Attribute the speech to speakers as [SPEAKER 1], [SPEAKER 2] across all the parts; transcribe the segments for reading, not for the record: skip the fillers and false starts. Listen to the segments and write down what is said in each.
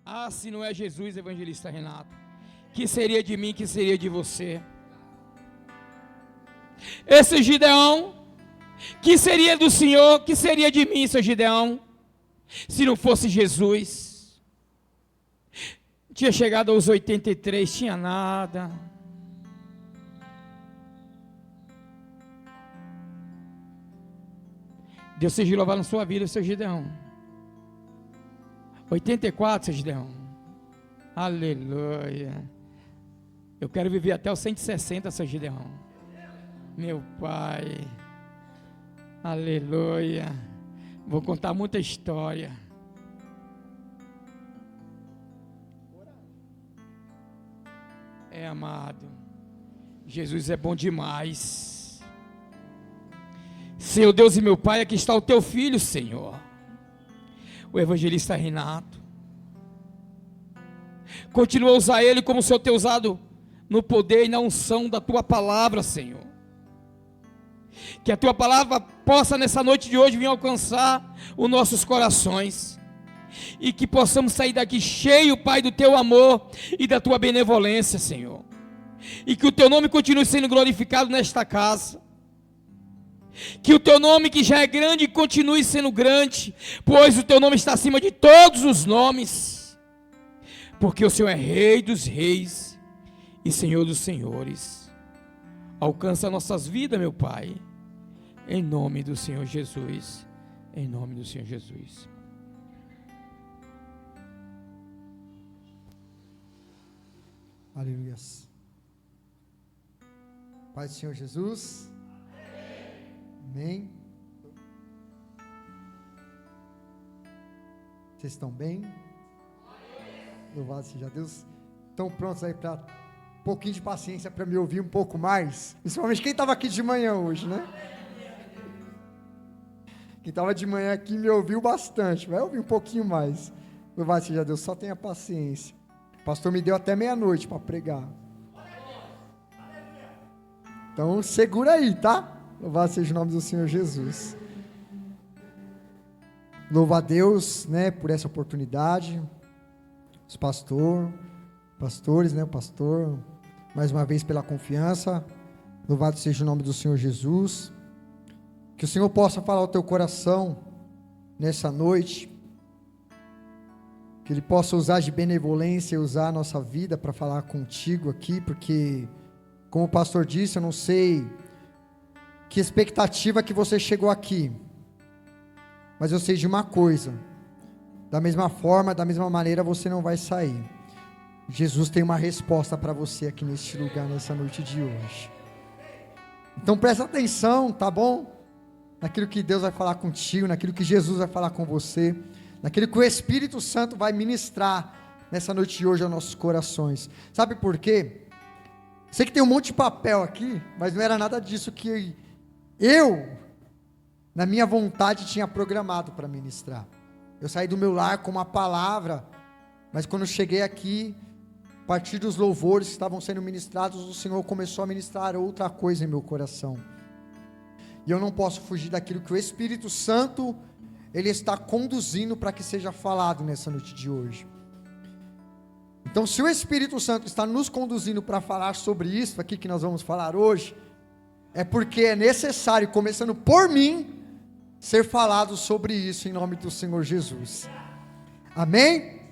[SPEAKER 1] Ah, se não é Jesus, evangelista Renato, que seria de mim, que seria de você? Esse Gideão, que seria do Senhor, que seria de mim, seu Gideão, se não fosse Jesus? Tinha chegado aos 83, tinha nada. Deus seja louvado na sua vida, seu Gideão. 84, seu Gideão. Aleluia. Eu quero viver até os 160, seu Gideão. Meu Pai. Aleluia. Vou contar muita história. É, amado. Jesus é bom demais. Senhor Deus e meu Pai, aqui está o teu filho, Senhor. O evangelista Renato. Continua a usar ele como o Senhor tem usado no poder e na unção da tua palavra, Senhor. Que a tua palavra possa nessa noite de hoje vir alcançar os nossos corações. E que possamos sair daqui cheio, Pai, do teu amor e da tua benevolência, Senhor. E que o teu nome continue sendo glorificado nesta casa. Que o teu nome, que já é grande, continue sendo grande, pois o teu nome está acima de todos os nomes. Porque o Senhor é Rei dos reis e Senhor dos senhores. Alcança nossas vidas, meu Pai, em nome do Senhor Jesus. Em nome do Senhor Jesus.
[SPEAKER 2] Aleluia. Pai do Senhor Jesus. Amém. Vocês estão bem? Louvado seja Deus. Estão prontos aí para um pouquinho de paciência para me ouvir um pouco mais? Principalmente quem estava aqui de manhã hoje, né? Quem estava de manhã aqui me ouviu bastante. Vai ouvir um pouquinho mais. Louvado seja Deus. Só tenha paciência. O pastor me deu até meia-noite para pregar. Então segura aí, tá? Louvado seja o nome do Senhor Jesus. Louva a Deus, né, por essa oportunidade. Os pastores, né, o pastor, mais uma vez pela confiança. Louvado seja o nome do Senhor Jesus. Que o Senhor possa falar ao teu coração nessa noite. Que Ele possa usar de benevolência, usar a nossa vida para falar contigo aqui, porque, como o pastor disse, eu não sei que expectativa que você chegou aqui, mas eu sei de uma coisa: da mesma forma, da mesma maneira você não vai sair. Jesus tem uma resposta para você aqui neste lugar, nessa noite de hoje. Então presta atenção, tá bom? Naquilo que Deus vai falar contigo, naquilo que Jesus vai falar com você, naquilo que o Espírito Santo vai ministrar nessa noite de hoje aos nossos corações. Sabe por quê? Sei que tem um monte de papel aqui, mas não era nada disso que eu, na minha vontade, tinha programado para ministrar. Eu saí do meu lar com uma palavra, mas quando eu cheguei aqui, a partir dos louvores que estavam sendo ministrados, o Senhor começou a ministrar outra coisa em meu coração. E eu não posso fugir daquilo que o Espírito Santo, Ele está conduzindo para que seja falado nessa noite de hoje. Então, se o Espírito Santo está nos conduzindo para falar sobre isso aqui que nós vamos falar hoje, é porque é necessário, começando por mim, ser falado sobre isso em nome do Senhor Jesus. Amém?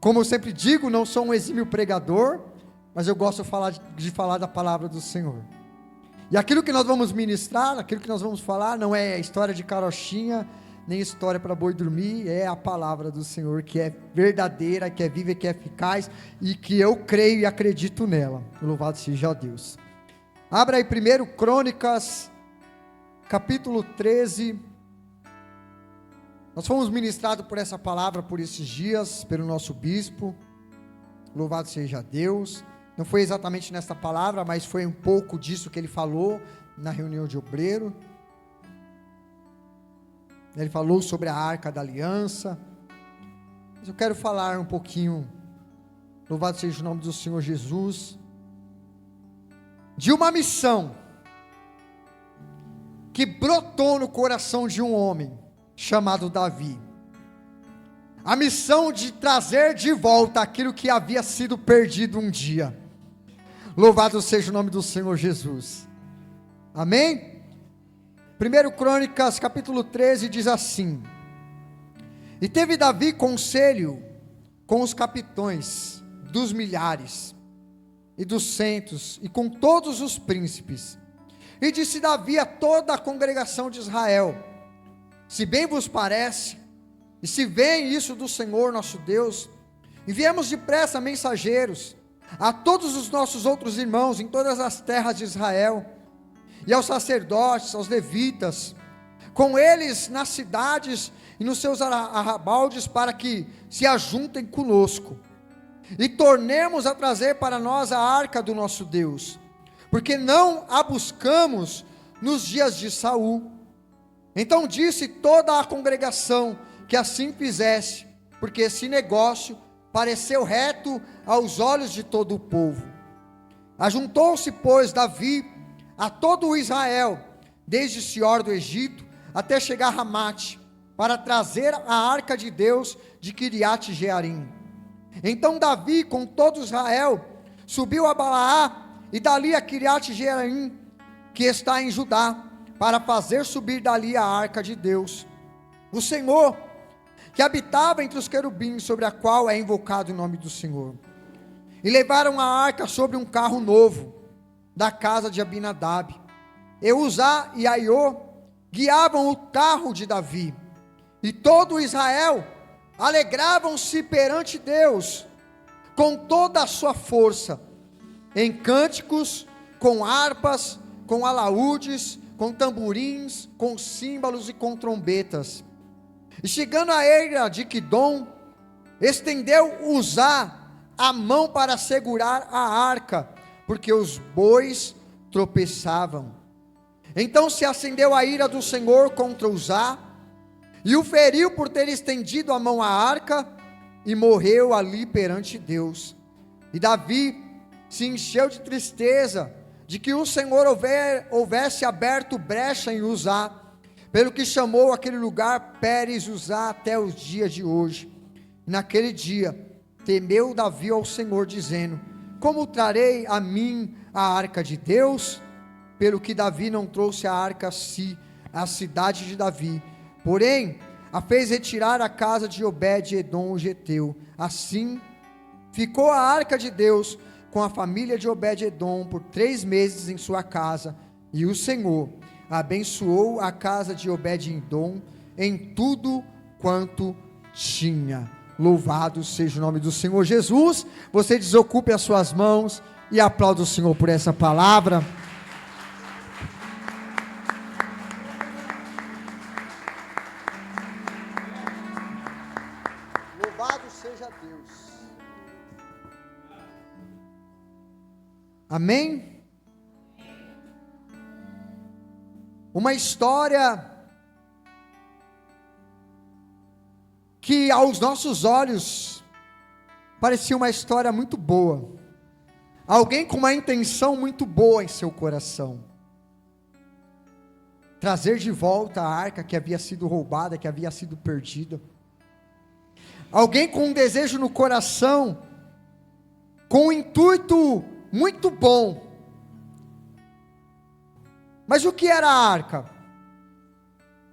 [SPEAKER 2] Como eu sempre digo, não sou um exímio pregador, mas eu gosto de falar da palavra do Senhor. E aquilo que nós vamos ministrar, aquilo que nós vamos falar, não é história de carochinha, nem história para boi dormir, é a palavra do Senhor, que é verdadeira, que é viva e que é eficaz, e que eu creio e acredito nela. Louvado seja Deus. Abra aí primeiro Crônicas, capítulo 13. Nós fomos ministrados por essa palavra por esses dias, pelo nosso bispo. Louvado seja Deus. Não foi exatamente nesta palavra, mas foi um pouco disso que ele falou na reunião de obreiro. Ele falou sobre a Arca da Aliança. Mas eu quero falar um pouquinho, louvado seja o nome do Senhor Jesus, de uma missão que brotou no coração de um homem chamado Davi. a missão de trazer de volta aquilo que havia sido perdido um dia. Louvado seja o nome do Senhor Jesus. Amém? 1 Crônicas capítulo 13 diz assim: E teve Davi conselho com os capitões dos milhares e dos centos, e com todos os príncipes. E disse Davi a toda a congregação de Israel: Se bem vos parece, e se vem isso do Senhor nosso Deus, enviemos depressa mensageiros a todos os nossos outros irmãos em todas as terras de Israel, e aos sacerdotes, aos levitas, com eles nas cidades e nos seus arrabaldes, para que se ajuntem conosco, e tornemos a trazer para nós a arca do nosso Deus, porque não a buscamos nos dias de Saul. Então disse toda a congregação que assim fizesse, porque esse negócio pareceu reto aos olhos de todo o povo. Ajuntou-se, pois, Davi a todo o Israel, desde Sior do Egito até chegar a Ramate, para trazer a arca de Deus de Quiriate Jearim. Então Davi, com todo Israel, subiu a Balaá, e dali a Quiriate Jearim, que está em Judá, para fazer subir dali a arca de Deus, o Senhor, que habitava entre os querubins, sobre a qual é invocado o nome do Senhor. E levaram a arca sobre um carro novo, da casa de Abinadab. E Uzá e Aiô guiavam o carro de Davi, e todo Israel alegravam-se perante Deus, com toda a sua força, em cânticos, com harpas, com alaúdes, com tamborins, com símbolos e com trombetas. E chegando à eira de Quidom, estendeu Uzá a mão para segurar a arca, porque os bois tropeçavam. Então se acendeu a ira do Senhor contra Uzá, e o feriu por ter estendido a mão à arca, e morreu ali perante Deus. E Davi se encheu de tristeza, de que o Senhor houvesse aberto brecha em Uzá, pelo que chamou aquele lugar Pérez Uzá até os dias de hoje. E naquele dia temeu Davi ao Senhor, dizendo: Como trarei a mim a arca de Deus? Pelo que Davi não trouxe a arca a si, à cidade de Davi, porém a fez retirar à casa de Obed-edom o geteu. Assim ficou a arca de Deus com a família de Obed-edom por 3 meses em sua casa, e o Senhor abençoou a casa de Obed-edom em tudo quanto tinha. Louvado seja o nome do Senhor Jesus. Você desocupe as suas mãos e aplauda o Senhor por essa palavra. Louvado seja Deus. Amém? Uma história que aos nossos olhos parecia uma história muito boa. Alguém com uma intenção muito boa em seu coração. Trazer de volta a arca que havia sido roubada, que havia sido perdida. Alguém com um desejo no coração, com um intuito muito bom. Mas o que era a arca?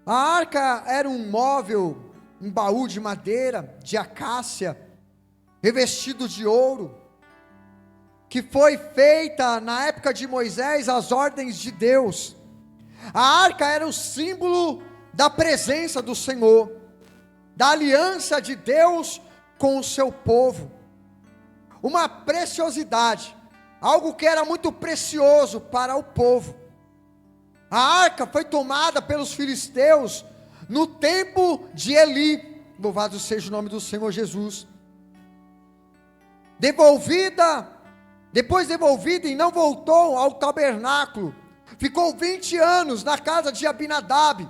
[SPEAKER 2] A arca era um móvel, um baú de madeira, de acácia, revestido de ouro, que foi feita na época de Moisés, às ordens de Deus. A arca era o símbolo da presença do Senhor, da aliança de Deus com o seu povo, uma preciosidade, algo que era muito precioso para o povo. A arca foi tomada pelos filisteus no tempo de Eli, louvado seja o nome do Senhor Jesus. Depois devolvida e não voltou ao tabernáculo, ficou 20 anos na casa de Abinadab,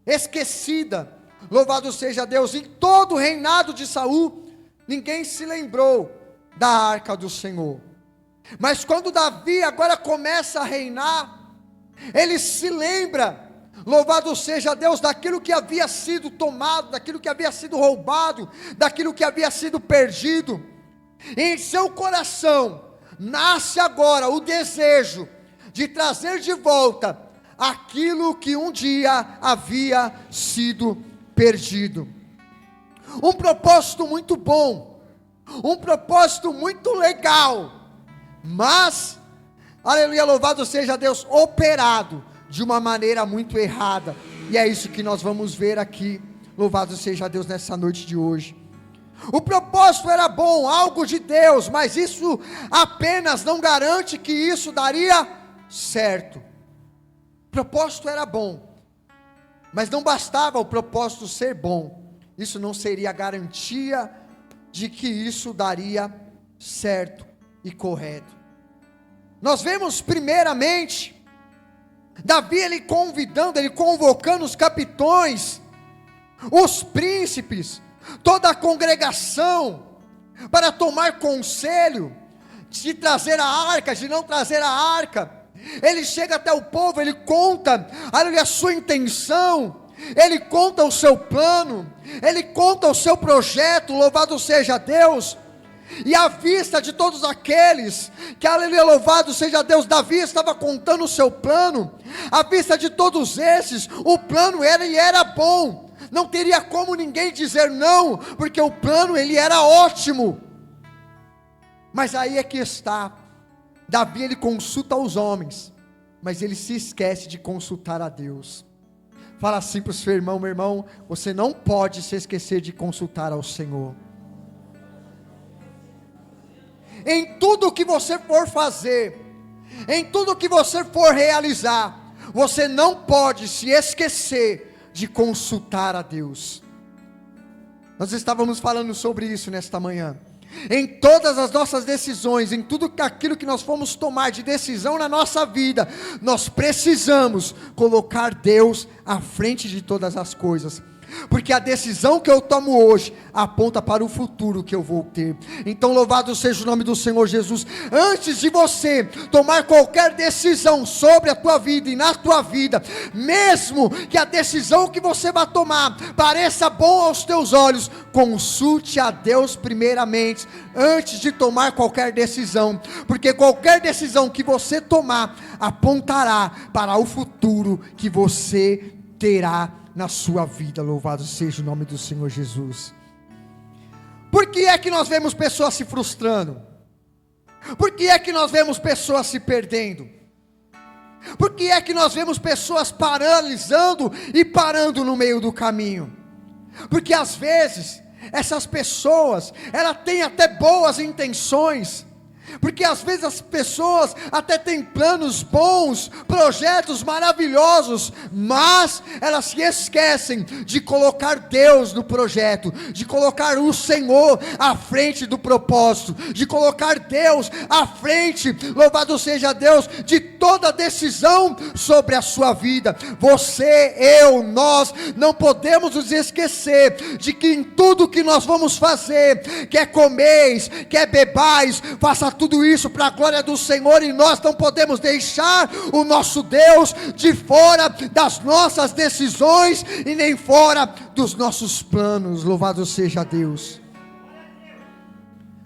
[SPEAKER 2] esquecida, louvado seja Deus. Em todo o reinado de Saul, ninguém se lembrou da arca do Senhor, mas quando Davi agora começa a reinar, ele se lembra louvado seja Deus, daquilo que havia sido tomado, daquilo que havia sido roubado, daquilo que havia sido perdido. Em seu coração nasce agora o desejo de trazer de volta aquilo que um dia havia sido perdido. Um propósito muito bom, um propósito muito legal, mas, aleluia, louvado seja Deus, operado de uma maneira muito errada. E é isso que nós vamos ver aqui, louvado seja Deus, nessa noite de hoje. O propósito era bom, algo de Deus, mas isso apenas não garante que isso daria certo. O propósito era bom, mas não bastava o propósito ser bom, isso não seria garantia de que isso daria certo e correto. Nós vemos primeiramente Davi, ele convocando os capitães, os príncipes, toda a congregação, para tomar conselho, de trazer a arca, de não trazer a arca. Ele chega até o povo, ele conta, aleluia, a sua intenção, ele conta o seu plano, ele conta o seu projeto, louvado seja Deus. E à vista de todos aqueles, que aleluia, louvado seja Deus, Davi estava contando o seu plano, à vista de todos esses, o plano era bom, não teria como ninguém dizer não, porque o plano ele era ótimo. Mas aí é que está, Davi ele consulta os homens, mas ele se esquece de consultar a Deus. Fala assim para o seu irmão: meu irmão, você não pode se esquecer de consultar ao Senhor. Em tudo que você for fazer, em tudo que você for realizar, você não pode se esquecer de consultar a Deus. Nós estávamos falando sobre isso nesta manhã. Em todas as nossas decisões, em tudo aquilo que nós formos tomar de decisão na nossa vida, nós precisamos colocar Deus à frente de todas as coisas, porque a decisão que eu tomo hoje aponta para o futuro que eu vou ter. Então louvado seja o nome do Senhor Jesus. Antes de você tomar qualquer decisão sobre a tua vida e na tua vida, mesmo que a decisão que você vai tomar pareça bom aos teus olhos, consulte a Deus primeiramente, antes de tomar qualquer decisão, porque qualquer decisão que você tomar, apontará para o futuro que você terá na sua vida. Louvado seja o nome do Senhor Jesus. Por que é que nós vemos pessoas se frustrando? Por que é que nós vemos pessoas se perdendo? Por que é que nós vemos pessoas paralisando e parando no meio do caminho? Porque às vezes essas pessoas, elas têm até boas intenções, porque às vezes as pessoas até têm planos bons, projetos maravilhosos, mas elas se esquecem de colocar Deus no projeto, de colocar o Senhor à frente do propósito, de colocar Deus à frente, louvado seja Deus, de toda decisão sobre a sua vida. Você, eu, nós não podemos nos esquecer de que em tudo que nós vamos fazer, quer comeis, quer bebais, faça tudo isso para a glória do Senhor, e nós não podemos deixar o nosso Deus de fora das nossas decisões e nem fora dos nossos planos. Louvado seja Deus.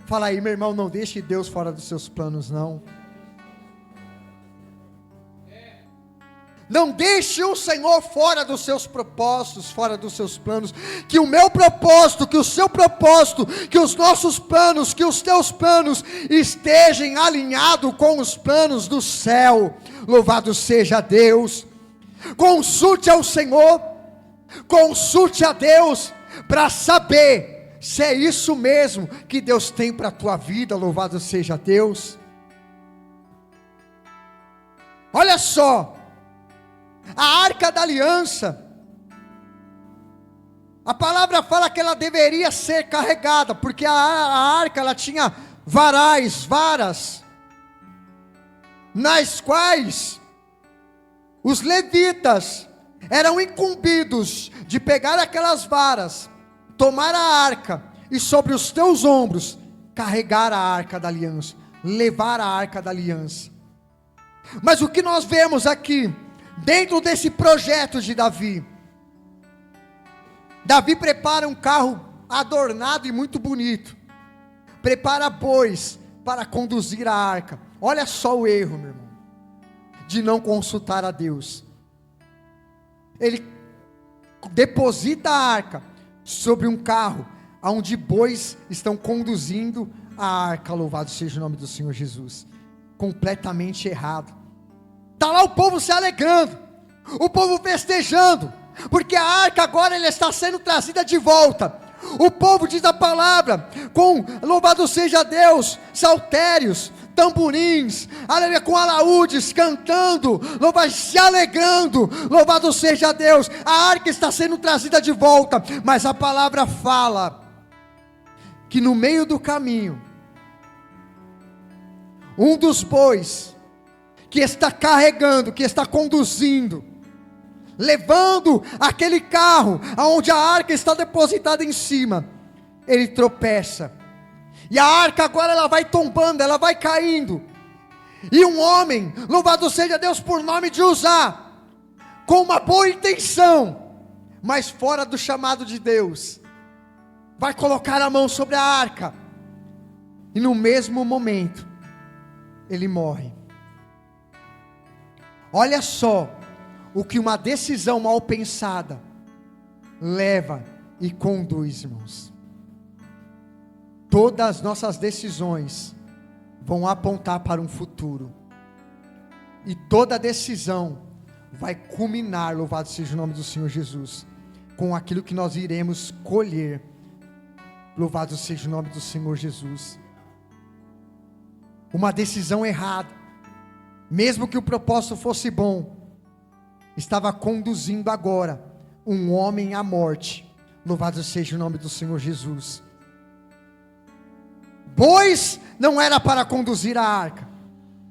[SPEAKER 2] Fala aí, meu irmão, não deixe Deus fora dos seus planos, não. Não deixe o Senhor fora dos seus propósitos, fora dos seus planos. Que o meu propósito, que o seu propósito, que os nossos planos, que os teus planos estejam alinhados com os planos do céu. Louvado seja Deus. Consulte ao Senhor, consulte a Deus, para saber se é isso mesmo que Deus tem para a tua vida. Louvado seja Deus. Olha só, a arca da aliança, a palavra fala que ela deveria ser carregada, porque a arca ela tinha varas, nas quais os levitas eram incumbidos de pegar aquelas varas, tomar a arca e sobre os teus ombros carregar a arca da aliança, levar a arca da aliança. Mas o que nós vemos aqui, Dentro desse projeto de Davi, Davi prepara um carro adornado e muito bonito, prepara bois para conduzir a arca. Olha só o erro, meu irmão, de não consultar a Deus. Ele deposita a arca sobre um carro, onde bois estão conduzindo a arca. Louvado seja o nome do Senhor Jesus. Completamente errado. Está lá o povo se alegrando, o povo festejando, porque a arca agora ela está sendo trazida de volta. O povo diz a palavra, com louvado seja Deus, saltérios, tamborins, aleluia, com alaúdes, cantando, louvado, se alegrando, louvado seja Deus. A arca está sendo trazida de volta, mas a palavra fala, que no meio do caminho, um dos bois, que está carregando, que está conduzindo, levando aquele carro, aonde a arca está depositada em cima, ele tropeça, e a arca agora ela vai tombando, ela vai caindo, e um homem, louvado seja Deus por nome de Uzá, com uma boa intenção, mas fora do chamado de Deus, vai colocar a mão sobre a arca, e no mesmo momento, ele morre. Olha só, o que uma decisão mal pensada, leva e conduz, irmãos. Todas as nossas decisões, vão apontar para um futuro, e toda decisão, vai culminar, louvado seja o nome do Senhor Jesus, com aquilo que nós iremos colher. Louvado seja o nome do Senhor Jesus. Uma decisão errada, mesmo que o propósito fosse bom, estava conduzindo agora um homem à morte. Louvado seja o nome do Senhor Jesus. Bois não era para conduzir a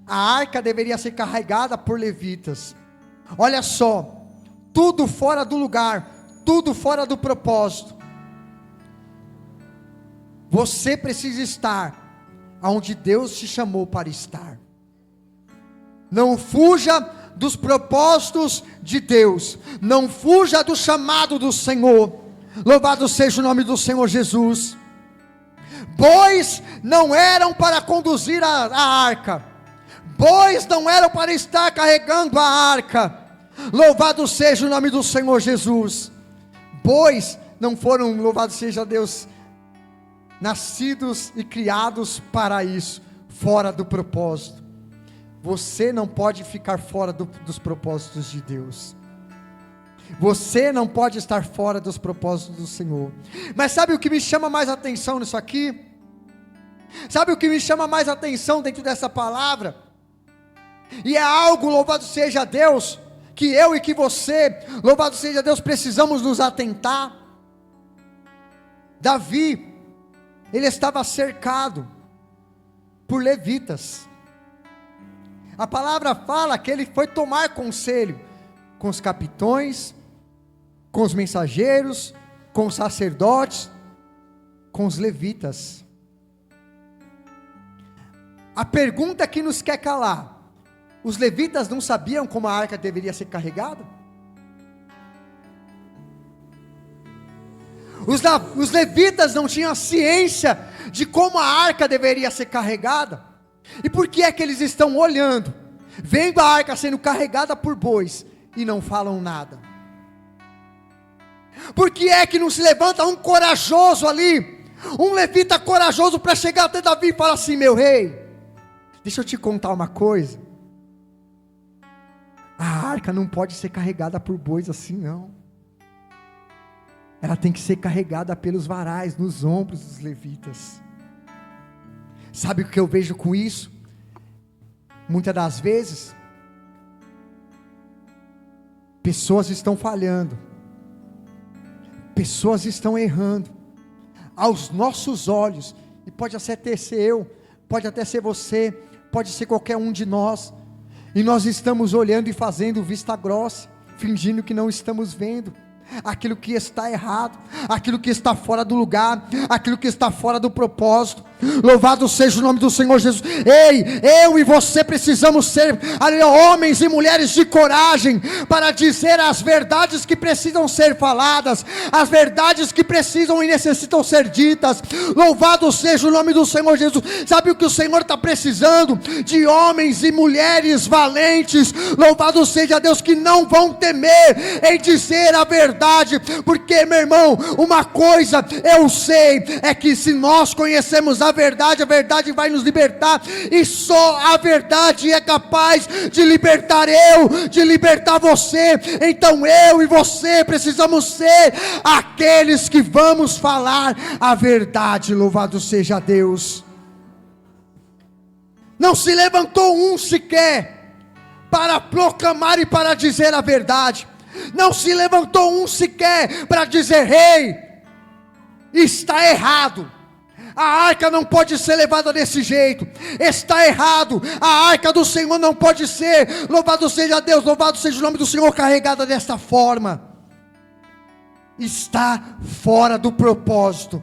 [SPEAKER 2] arca deveria ser carregada por levitas. Olha só, tudo fora do lugar, tudo fora do propósito. Você precisa estar aonde Deus te chamou para estar. Não fuja dos propósitos de Deus, não fuja do chamado do Senhor. Louvado seja o nome do Senhor Jesus. Bois não eram para conduzir a arca, bois não eram para estar carregando a arca. Louvado seja o nome do Senhor Jesus. Bois não foram, louvado seja Deus, nascidos e criados para isso, fora do propósito. Você não pode ficar fora dos propósitos de Deus. Você não pode estar fora dos propósitos do Senhor. Mas sabe o que me chama mais atenção nisso aqui? Sabe o que me chama mais atenção dentro dessa palavra? E é algo, louvado seja Deus, que eu e que você, louvado seja Deus, precisamos nos atentar. Davi, ele estava cercado por levitas. A palavra fala que ele foi tomar conselho com os capitões, com os mensageiros, com os sacerdotes, com os levitas. A pergunta que nos quer calar: os levitas não sabiam como a arca deveria ser carregada? Os levitas não tinham ciência de como a arca deveria ser carregada? E por que é que eles estão olhando, vendo a arca sendo carregada por bois, e não falam nada? Por que é que não se levanta um corajoso ali, um levita corajoso para chegar até Davi e falar assim: meu rei, deixa eu te contar uma coisa, a arca não pode ser carregada por bois assim não, ela tem que ser carregada pelos varais, nos ombros dos levitas. Sabe o que eu vejo com isso? Muitas das vezes, pessoas estão falhando, pessoas estão errando, aos nossos olhos, e pode até ser eu, pode até ser você, pode ser qualquer um de nós, e nós estamos olhando e fazendo vista grossa, fingindo que não estamos vendo aquilo que está errado, aquilo que está fora do lugar, aquilo que está fora do propósito. Louvado seja o nome do Senhor Jesus. Ei, eu e você precisamos ser homens e mulheres de coragem para dizer as verdades que precisam ser faladas, as verdades que precisam e necessitam ser ditas. Louvado seja o nome do Senhor Jesus. Sabe o que o Senhor está precisando? De homens e mulheres valentes. Louvado seja Deus, que não vão temer em dizer a verdade, porque, meu irmão, uma coisa eu sei, é que se nós conhecemos a verdade vai nos libertar, e só a verdade é capaz de libertar de libertar você. Então eu e você precisamos ser aqueles que vamos falar a verdade. Louvado seja Deus. Não se levantou um sequer para proclamar e para dizer a verdade. Não se levantou um sequer para dizer: ei, está errado, a arca não pode ser levada desse jeito, está errado, a arca do Senhor não pode ser, louvado seja Deus, louvado seja o nome do Senhor, carregada desta forma. Está fora do propósito,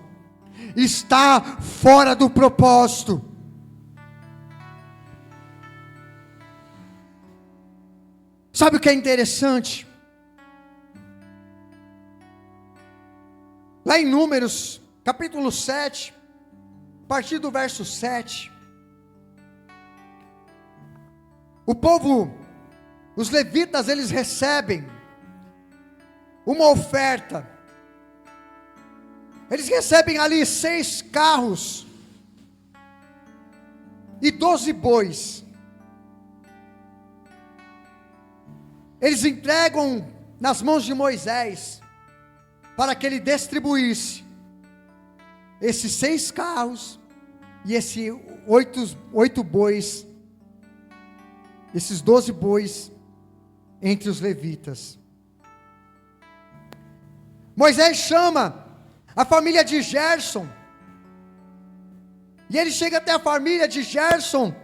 [SPEAKER 2] está fora do propósito. Sabe o que é interessante? Lá em Números, capítulo 7, a partir do verso 7, o povo, os levitas, eles recebem uma oferta. Eles recebem ali 6 carros e 12 bois. Eles entregam nas mãos de Moisés, para que ele distribuísse esses 6 carros e esses 8 bois, esses 12 bois entre os levitas. Moisés chama a família de Gerson, e ele chega até a família de Gerson,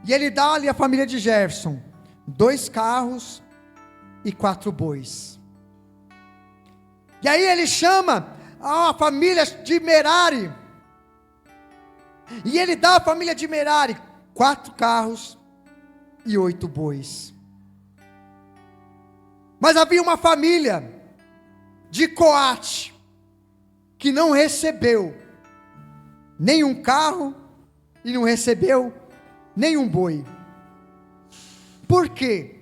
[SPEAKER 2] e ele dá ali a família de Gerson 2 carros e 4 bois. E aí ele chama a família de Merari, e ele dá à família de Merari 4 carros e 8 bois. Mas havia uma família de Coate que não recebeu nenhum carro e não recebeu nenhum boi. Por quê?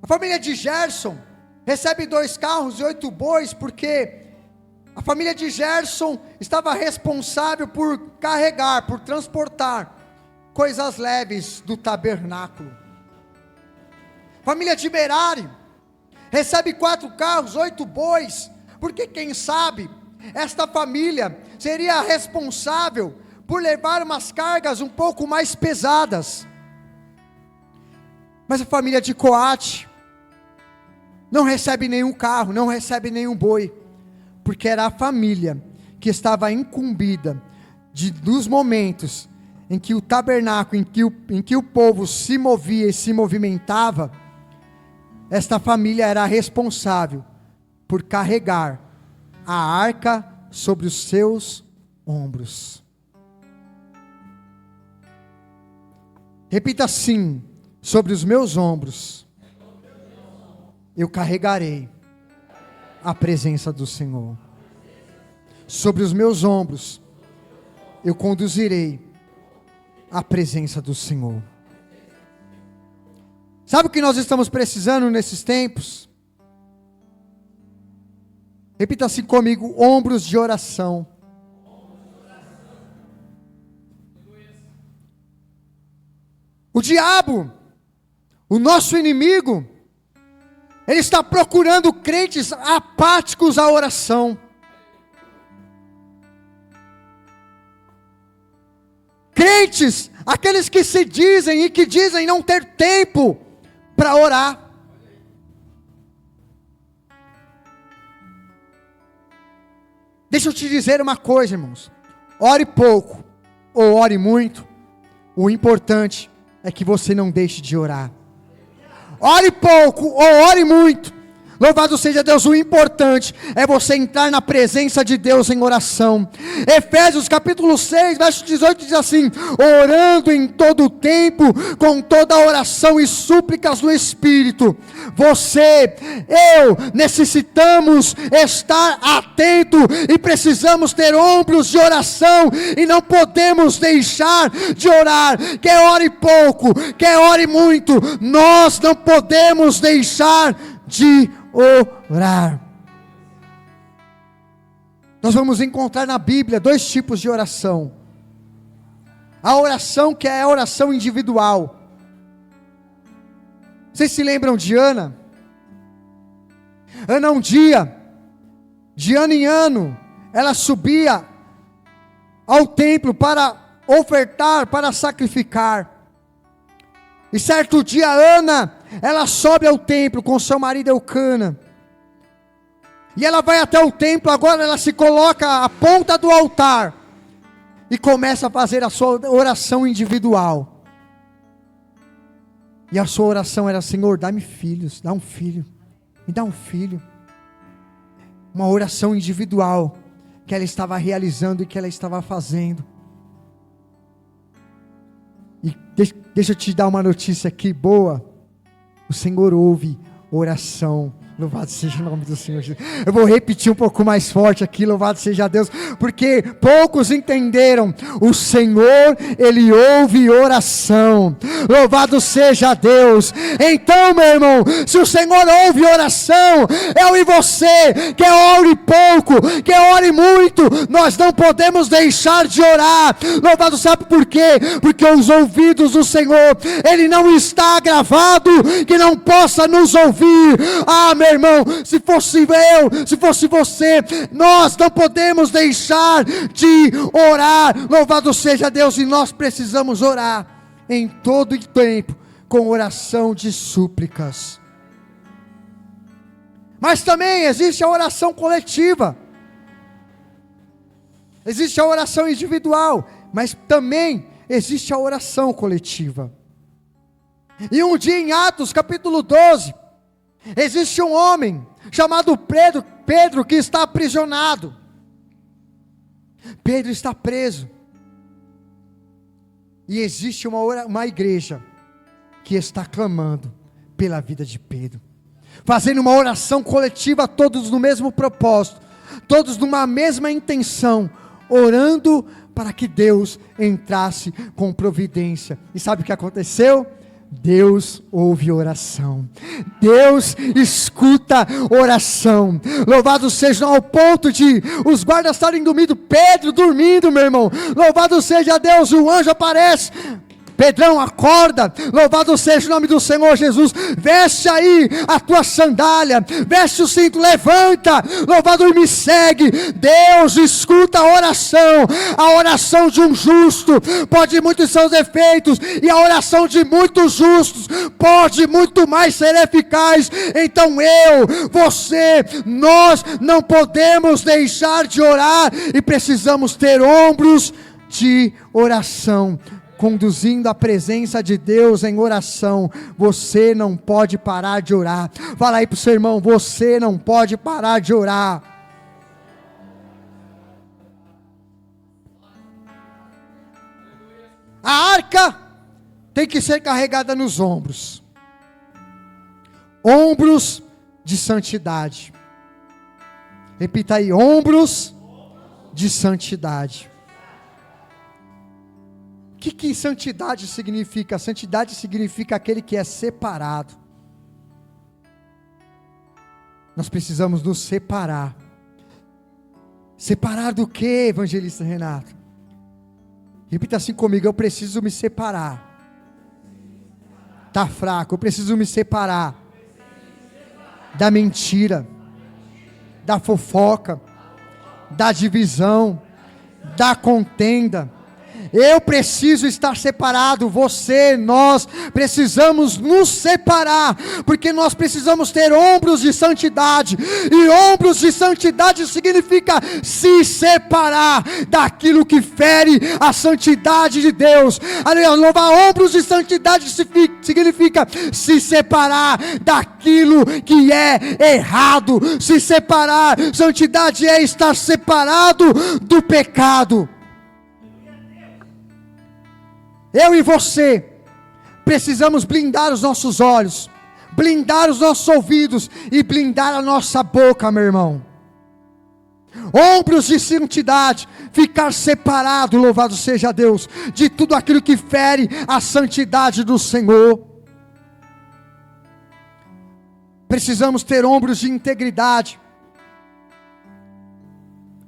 [SPEAKER 2] A família de Gerson recebe 2 carros e 8 bois, porque a família de Gerson estava responsável por carregar, por transportar coisas leves do tabernáculo. A família de Merari recebe 4 carros, 8 bois, porque quem sabe esta família seria responsável por levar umas cargas um pouco mais pesadas. Mas a família de Coate não recebe nenhum carro, não recebe nenhum boi, porque era a família que estava incumbida dos momentos em que o tabernáculo, em que o povo se movia e se movimentava. Esta família era responsável por carregar a arca sobre os seus ombros. Repita assim: sobre os meus ombros eu carregarei a presença do Senhor. Sobre os meus ombros eu conduzirei a presença do Senhor. Sabe o que nós estamos precisando nesses tempos? Repita assim comigo: ombros de oração. O diabo, o nosso inimigo, ele está procurando crentes apáticos à oração. Crentes, aqueles que se dizem e que dizem não ter tempo para orar. Deixa eu te dizer uma coisa, irmãos: ore pouco ou ore muito, o importante é que você não deixe de orar. Ore pouco ou ore muito, Louvado seja Deus, o importante é você entrar na presença de Deus em oração. Efésios capítulo 6, verso 18 diz assim: orando em todo o tempo, com toda oração e súplicas no Espírito. Você, eu, necessitamos estar atento e precisamos ter ombros de oração e não podemos deixar de orar. Quer ore pouco, quer ore muito, nós não podemos deixar de orar. Nós vamos encontrar na Bíblia 2 tipos de oração. A oração que é a oração individual. Vocês se lembram de Ana? Ana, um dia, de ano em ano, ela subia ao templo para ofertar, para sacrificar. E certo dia Ana, ela sobe ao templo com seu marido Eucana. E ela vai até o templo, agora ela se coloca à ponta do altar. E começa a fazer a sua oração individual. E a sua oração era: Senhor, dá-me filhos, dá um filho. Me dá um filho. Uma oração individual que ela estava realizando e que ela estava fazendo. E deixa eu te dar uma notícia aqui boa. O Senhor ouve oração. Louvado seja o nome do Senhor Jesus. Eu vou repetir um pouco mais forte aqui, louvado seja Deus, porque poucos entenderam. O Senhor, Ele ouve oração. Louvado seja Deus. Então, meu irmão, se o Senhor ouve oração, eu e você, quer ore pouco, quer ore muito, nós não podemos deixar de orar. Louvado, sabe por quê? Porque os ouvidos do Senhor, Ele não está gravado que não possa nos ouvir. Ah, meu irmão, se fosse eu, se fosse você, nós não podemos deixar de orar. Louvado seja Deus, e nós precisamos orar em todo o tempo, com oração de súplicas. Mas também existe a oração coletiva, existe a oração individual, mas também existe a oração coletiva. E um dia em Atos capítulo 12, existe um homem chamado Pedro que está aprisionado. Pedro está preso. E existe uma igreja que está clamando pela vida de Pedro, fazendo uma oração coletiva, todos no mesmo propósito, todos numa mesma intenção, orando para que Deus entrasse com providência. E sabe o que aconteceu? Deus ouve oração, Deus escuta oração. Louvado seja, ao ponto de os guardas estarem dormindo, Pedro dormindo, meu irmão. Louvado seja Deus, o anjo aparece: Pedrão, acorda. Louvado seja o nome do Senhor Jesus. Veste aí a tua sandália, veste o cinto, levanta. Louvado, e me segue. Deus escuta a oração de um justo pode muitos seus efeitos, e a oração de muitos justos pode muito mais ser eficaz. Então você, nós não podemos deixar de orar, e precisamos ter ombros de oração, conduzindo a presença de Deus em oração. Você não pode parar de orar. Fala aí para o seu irmão: você não pode parar de orar. A arca tem que ser carregada nos ombros. Ombros de santidade. Repita aí: ombros de santidade. O que santidade significa? Santidade significa aquele que é separado. Nós precisamos nos separar. Separar do que, evangelista Renato? Repita assim comigo: eu preciso me separar. Está fraco, eu preciso me separar da mentira, da fofoca, da divisão, da contenda, Eu preciso estar separado, você, nós precisamos nos separar, porque nós precisamos ter ombros de santidade, e ombros de santidade significa se separar daquilo que fere a santidade de Deus. Louvar ombros de santidade significa se separar daquilo que é errado, se separar. Santidade é estar separado do pecado. Eu e você precisamos blindar os nossos olhos, blindar os nossos ouvidos e blindar a nossa boca, meu irmão. Ombros de santidade, ficar separado, louvado seja Deus, de tudo aquilo que fere a santidade do Senhor. Precisamos ter ombros de integridade,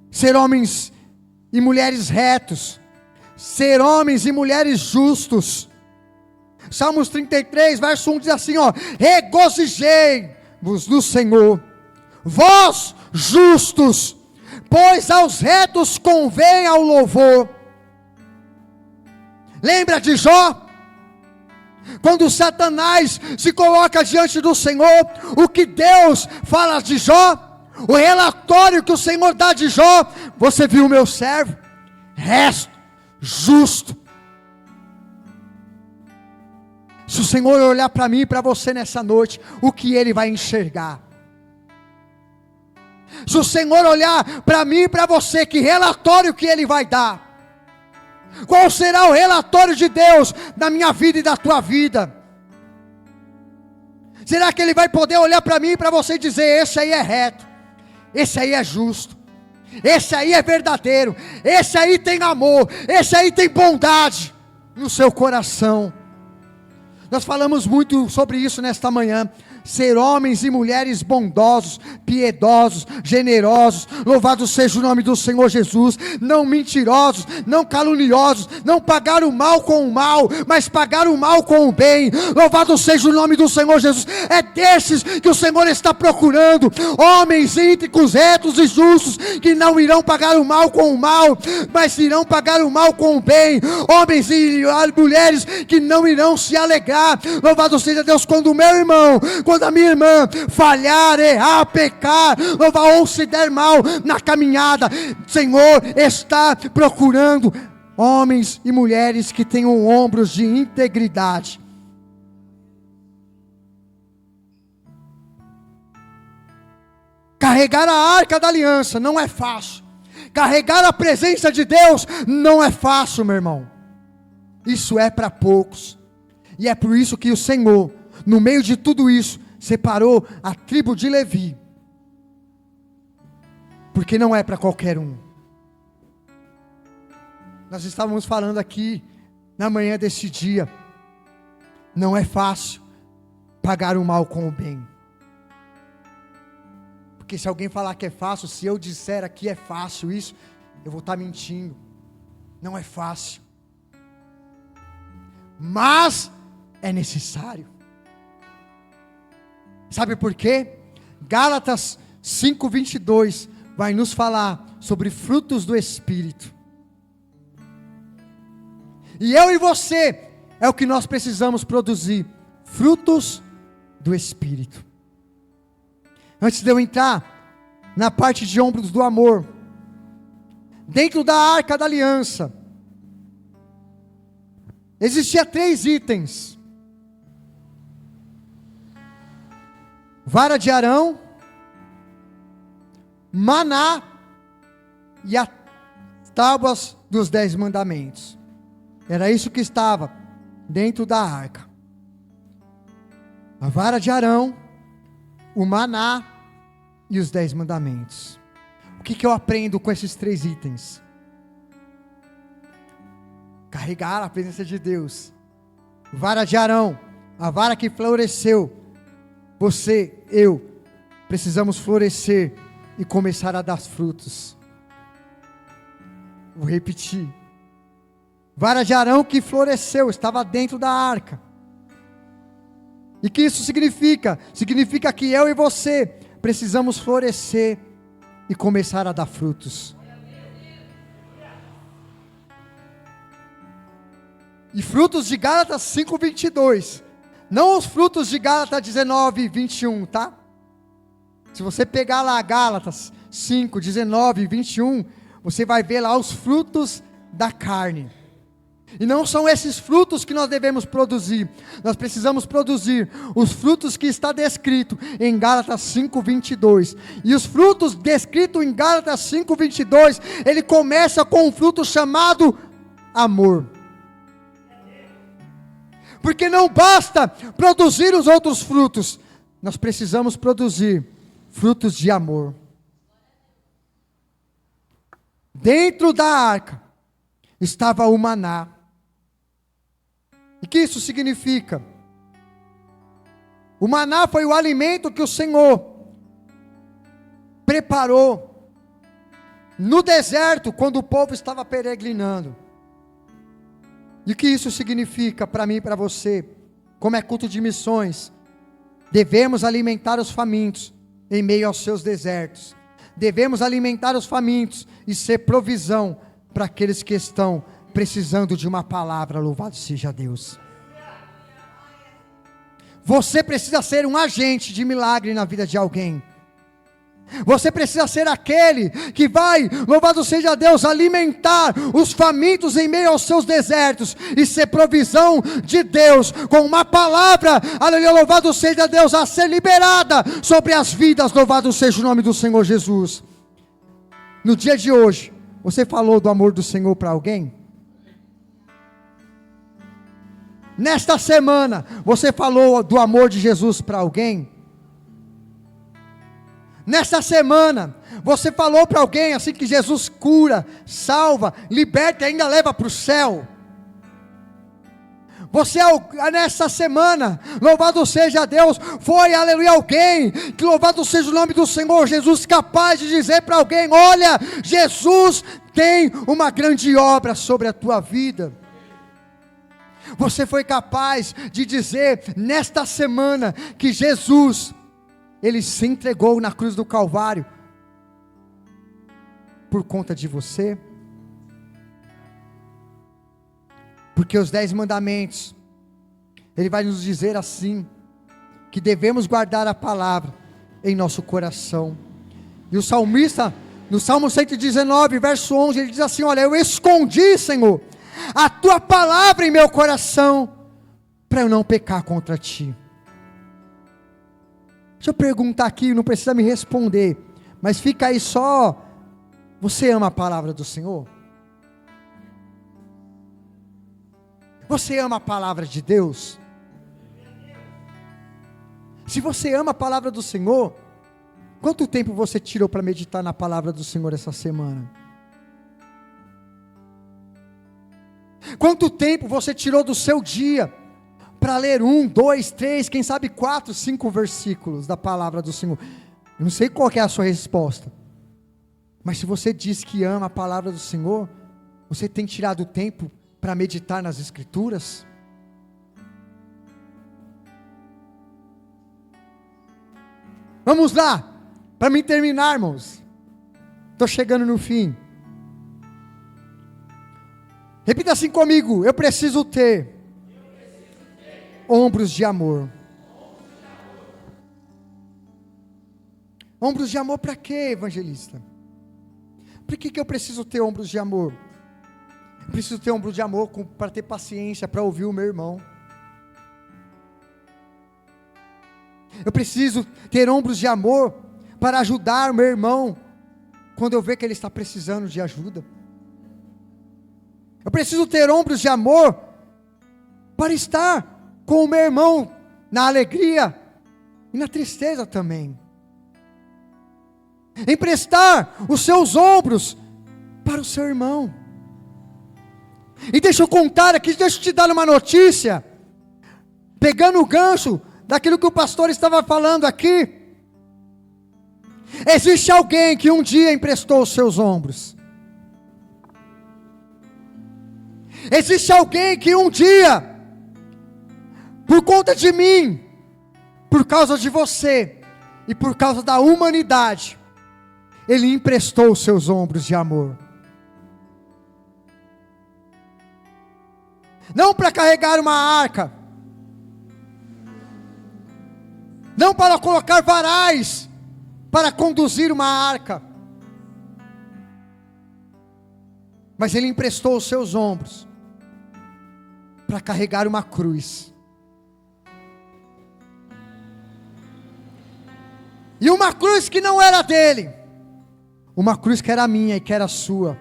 [SPEAKER 2] ser homens e mulheres retos, ser homens e mulheres justos. Salmos 33, verso 1 diz assim, regozijei-vos no Senhor, vós justos, pois aos retos convém ao louvor. Lembra de Jó? Quando Satanás se coloca diante do Senhor, o que Deus fala de Jó? O relatório que o Senhor dá de Jó: você viu o meu servo, reto, justo. Se o Senhor olhar para mim e para você nessa noite, o que Ele vai enxergar? Se o Senhor olhar para mim e para você, que relatório que Ele vai dar? Qual será o relatório de Deus da minha vida e da tua vida? Será que Ele vai poder olhar para mim e para você e dizer: esse aí é reto, esse aí é justo, esse aí é verdadeiro, esse aí tem amor, esse aí tem bondade no seu coração? Nós falamos muito sobre isso nesta manhã. Ser homens e mulheres bondosos, piedosos, generosos, louvado seja o nome do Senhor Jesus, não mentirosos, não caluniosos, não pagar o mal com o mal, mas pagar o mal com o bem. Louvado seja o nome do Senhor Jesus. É desses que o Senhor está procurando, homens íntegros, retos e justos, que não irão pagar o mal com o mal, mas irão pagar o mal com o bem. Homens e mulheres que não irão se alegrar, louvado seja Deus, quando o meu irmão, quando a minha irmã falhar, errar, pecar, ou se der mal na caminhada. O Senhor está procurando homens e mulheres que tenham ombros de integridade. Carregar a arca da aliança não é fácil. Carregar a presença de Deus não é fácil, meu irmão. Isso é para poucos. E é por isso que o Senhor, no meio de tudo isso, separou a tribo de Levi, porque não é para qualquer um. Nós estávamos falando aqui na manhã desse dia, não é fácil pagar o mal com o bem, porque se alguém falar que é fácil, se eu disser aqui é fácil isso, eu vou estar mentindo. Não é fácil, mas é necessário. Sabe por quê? Gálatas 5:22 vai nos falar sobre frutos do Espírito. E eu e você é o que nós precisamos produzir, frutos do Espírito. Antes de eu entrar na parte de ombros do amor, dentro da arca da aliança, existia 3 itens: vara de Arão, maná e as tábuas dos 10 mandamentos. Era isso que estava dentro da arca: a vara de Arão, o maná e os 10 mandamentos. O que eu aprendo com esses 3 itens? Carregar a presença de Deus. Vara de Arão, a vara que floresceu. Você, eu, precisamos florescer e começar a dar frutos. Vou repetir. Vara de Arão que floresceu, estava dentro da arca. E que isso significa? Significa que eu e você precisamos florescer e começar a dar frutos. E frutos de Gálatas 5:22. Não os frutos de Gálatas 19:21, tá? Se você pegar lá Gálatas 5:19-21, você vai ver lá os frutos da carne. E não são esses frutos que nós devemos produzir. Nós precisamos produzir os frutos que está descrito em Gálatas 5:22. E os frutos descritos em Gálatas 5:22, ele começa com um fruto chamado amor. Porque não basta produzir os outros frutos, nós precisamos produzir frutos de amor. Dentro da arca estava o maná. E o que isso significa? O maná foi o alimento que o Senhor preparou no deserto, quando o povo estava peregrinando. E o que isso significa para mim e para você? Como é culto de missões, devemos alimentar os famintos em meio aos seus desertos. Devemos alimentar os famintos e ser provisão para aqueles que estão precisando de uma palavra. Louvado seja Deus. Você precisa ser um agente de milagre na vida de alguém. Você precisa ser aquele que vai, louvado seja Deus, alimentar os famintos em meio aos seus desertos e ser provisão de Deus com uma palavra, aleluia, louvado seja Deus, a ser liberada sobre as vidas. Louvado seja o nome do Senhor Jesus. No dia de hoje, você falou do amor do Senhor para alguém? Nesta semana, você falou do amor de Jesus para alguém? Nesta semana, você falou para alguém assim que Jesus cura, salva, liberta e ainda leva para o céu? Você, nessa semana, louvado seja Deus, foi, aleluia, alguém, que louvado seja o nome do Senhor Jesus, capaz de dizer para alguém: olha, Jesus tem uma grande obra sobre a tua vida. Você foi capaz de dizer, nesta semana, que Jesus, Ele se entregou na cruz do Calvário, por conta de você? Porque os 10 mandamentos, Ele vai nos dizer assim, que devemos guardar a palavra em nosso coração. E o salmista, no Salmo 119, verso 11, ele diz assim: olha, eu escondi, Senhor, a tua palavra em meu coração, para eu não pecar contra ti. Deixa eu perguntar aqui, não precisa me responder, mas fica aí só, você ama a palavra do Senhor? Você ama a palavra de Deus? Se você ama a palavra do Senhor, quanto tempo você tirou para meditar na palavra do Senhor essa semana? Quanto tempo você tirou do seu dia para ler 1, 2, 3, quem sabe 4, 5 versículos da palavra do Senhor? Eu não sei qual que é a sua resposta, mas se você diz que ama a palavra do Senhor, você tem tirado tempo para meditar nas Escrituras? Vamos lá, para mim terminar, irmãos, estou chegando no fim. Repita assim comigo: eu preciso ter ombros de amor. Ombros de amor para quê, evangelista? Por que eu preciso ter ombros de amor? Eu preciso ter ombros de amor para ter paciência, para ouvir o meu irmão. Eu preciso ter ombros de amor para ajudar o meu irmão quando eu ver que ele está precisando de ajuda. Eu preciso ter ombros de amor para estar com o meu irmão na alegria e na tristeza também. Emprestar os seus ombros para o seu irmão. E deixa eu contar aqui, deixa eu te dar uma notícia, pegando o gancho daquilo que o pastor estava falando aqui. Existe alguém que um dia emprestou os seus ombros. Existe alguém que um dia, por conta de mim, por causa de você e por causa da humanidade, ele emprestou os seus ombros de amor. não para carregar uma arca, não para colocar varais para conduzir uma arca, mas ele emprestou os seus ombros para carregar uma cruz. E uma cruz que não era dele, uma cruz que era minha e que era sua.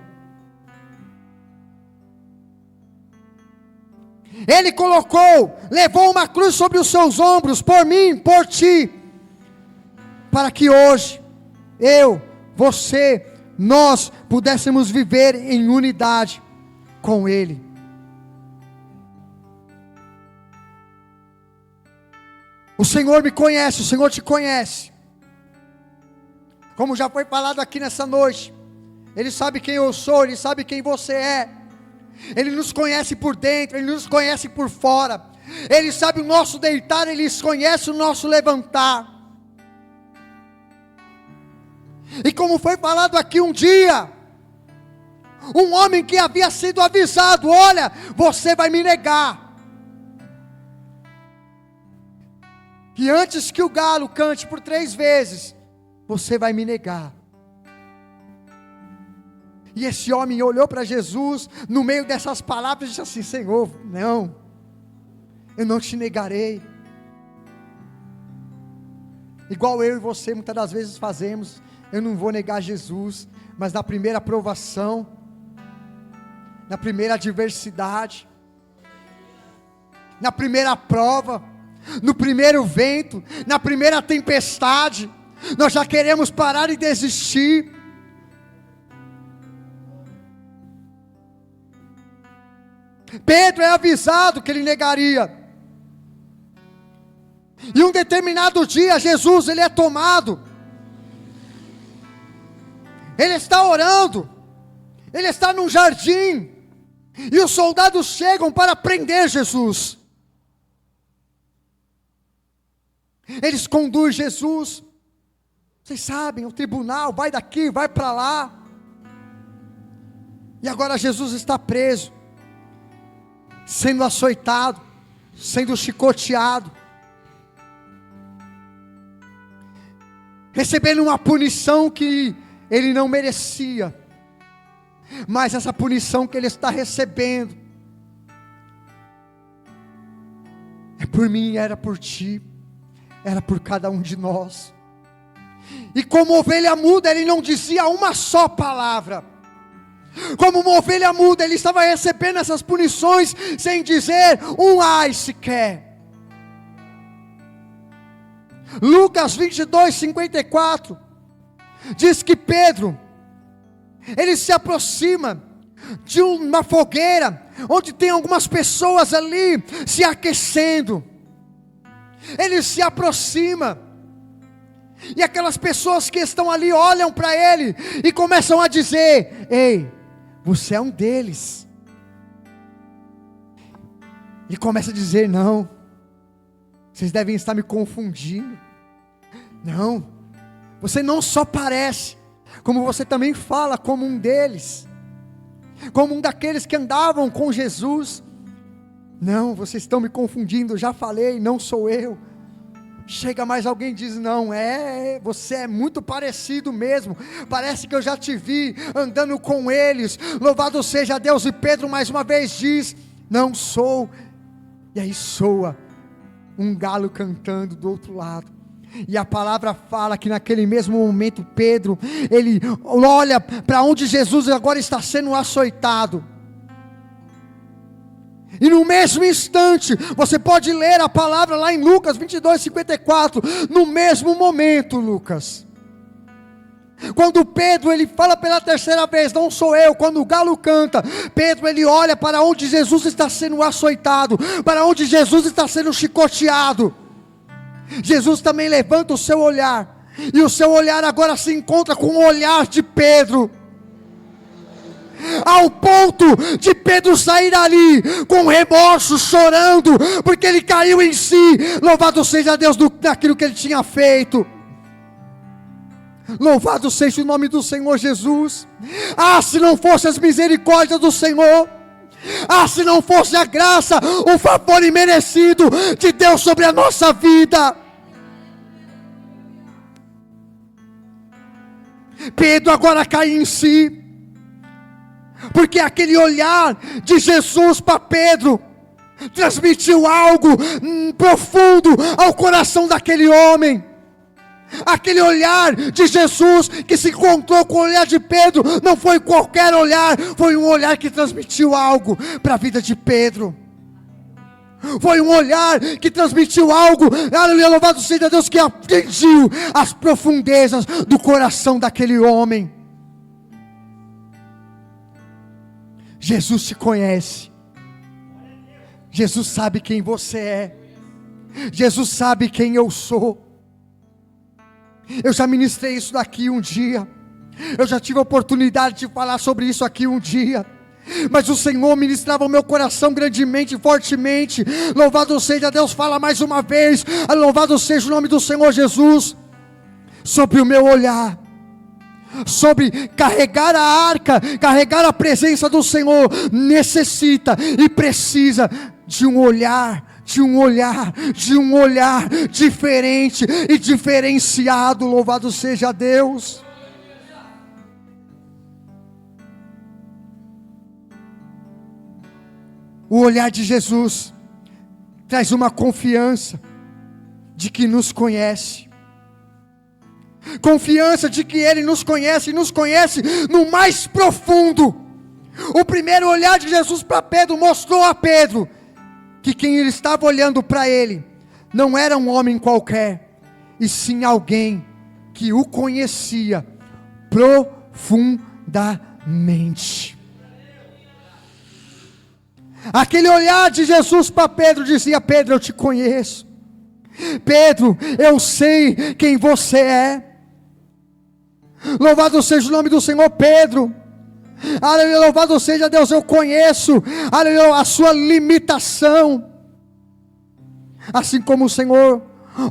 [SPEAKER 2] Ele levou uma cruz sobre os seus ombros, por mim, por ti, para que hoje, eu, você, nós pudéssemos viver em unidade com Ele. O Senhor me conhece, o Senhor te conhece. Como já foi falado aqui nessa noite, Ele sabe quem eu sou, Ele sabe quem você é. Ele nos conhece por dentro, Ele nos conhece por fora. Ele sabe o nosso deitar, Ele conhece o nosso levantar. E como foi falado aqui um dia, um homem que havia sido avisado: olha, você vai me negar. E antes que o galo cante por 3 vezes, você vai me negar. E esse homem olhou para Jesus, no meio dessas palavras, e disse assim: Senhor, não, eu não te negarei. Igual eu e você muitas das vezes fazemos. Eu não vou negar Jesus, mas na primeira provação, na primeira adversidade, na primeira prova, no primeiro vento, na primeira tempestade, nós já queremos parar e desistir. Pedro é avisado que ele negaria. E um determinado dia, Jesus, ele é tomado. Ele está orando. Ele está num jardim. E os soldados chegam para prender Jesus. Eles conduzem Jesus. Vocês sabem, o tribunal vai daqui, vai para lá. E agora Jesus está preso, sendo açoitado, sendo chicoteado, recebendo uma punição que ele não merecia. Mas essa punição que ele está recebendo é por mim, era por ti, era por cada um de nós. E como ovelha muda, ele não dizia uma só palavra. Como uma ovelha muda, ele estava recebendo essas punições sem dizer um ai sequer. Lucas 22, 54 diz que Pedro, ele se aproxima de uma fogueira, onde tem algumas pessoas ali se aquecendo. Ele se aproxima, e aquelas pessoas que estão ali olham para ele e começam a dizer: ei, você é um deles. E começa a dizer: não, vocês devem estar me confundindo. Não, você não só parece, como você também fala como um deles, como um daqueles que andavam com Jesus. Não, vocês estão me confundindo, já falei, não sou eu. Chega mais alguém e diz: não, você é muito parecido mesmo, parece que eu já te vi andando com eles, louvado seja Deus. E Pedro mais uma vez diz: não sou. E aí soa um galo cantando do outro lado. E a palavra fala que naquele mesmo momento Pedro, ele olha para onde Jesus agora está sendo açoitado. E no mesmo instante, você pode ler a palavra lá em Lucas 22, 54, no mesmo momento, Lucas, quando Pedro, ele fala pela terceira vez: não sou eu, quando o galo canta, Pedro, ele olha para onde Jesus está sendo açoitado, para onde Jesus está sendo chicoteado. Jesus também levanta o seu olhar, e o seu olhar agora se encontra com o olhar de Pedro, ao ponto de Pedro sair ali com remorso, chorando, porque ele caiu em si. Louvado seja Deus daquilo que ele tinha feito. Louvado seja o nome do Senhor Jesus. Ah, se não fosse as misericórdias do Senhor, Se não fosse a graça, o favor imerecido de Deus sobre a nossa vida. Pedro agora cai em si, porque aquele olhar de Jesus para Pedro transmitiu algo profundo ao coração daquele homem. Aquele olhar de Jesus que se encontrou com o olhar de Pedro não foi qualquer olhar, foi um olhar que transmitiu algo para a vida de Pedro. Foi um olhar que transmitiu algo, aleluia, louvado seja Deus, que atingiu as profundezas do coração daquele homem. Jesus te conhece. Jesus sabe quem você é. Jesus sabe quem eu sou. Eu já ministrei isso daqui um dia. Eu já tive a oportunidade de falar sobre isso aqui um dia. Mas o Senhor ministrava o meu coração grandemente, fortemente. Louvado seja Deus, fala mais uma vez. Louvado seja o nome do Senhor Jesus. Sobre o meu olhar, sobre carregar a arca, carregar a presença do Senhor, necessita e precisa de um olhar diferente e diferenciado. Louvado seja Deus. O olhar de Jesus traz uma confiança de que nos conhece. Confiança de que Ele nos conhece, e nos conhece no mais profundo. O primeiro olhar de Jesus para Pedro mostrou a Pedro que quem ele estava olhando para ele não era um homem qualquer, e sim alguém que o conhecia profundamente. Aquele olhar de Jesus para Pedro dizia: Pedro, eu te conheço. Pedro, eu sei quem você é. Louvado seja o nome do Senhor. Pedro, aleluia, louvado seja Deus, eu conheço, aleluia, a sua limitação. Assim como o Senhor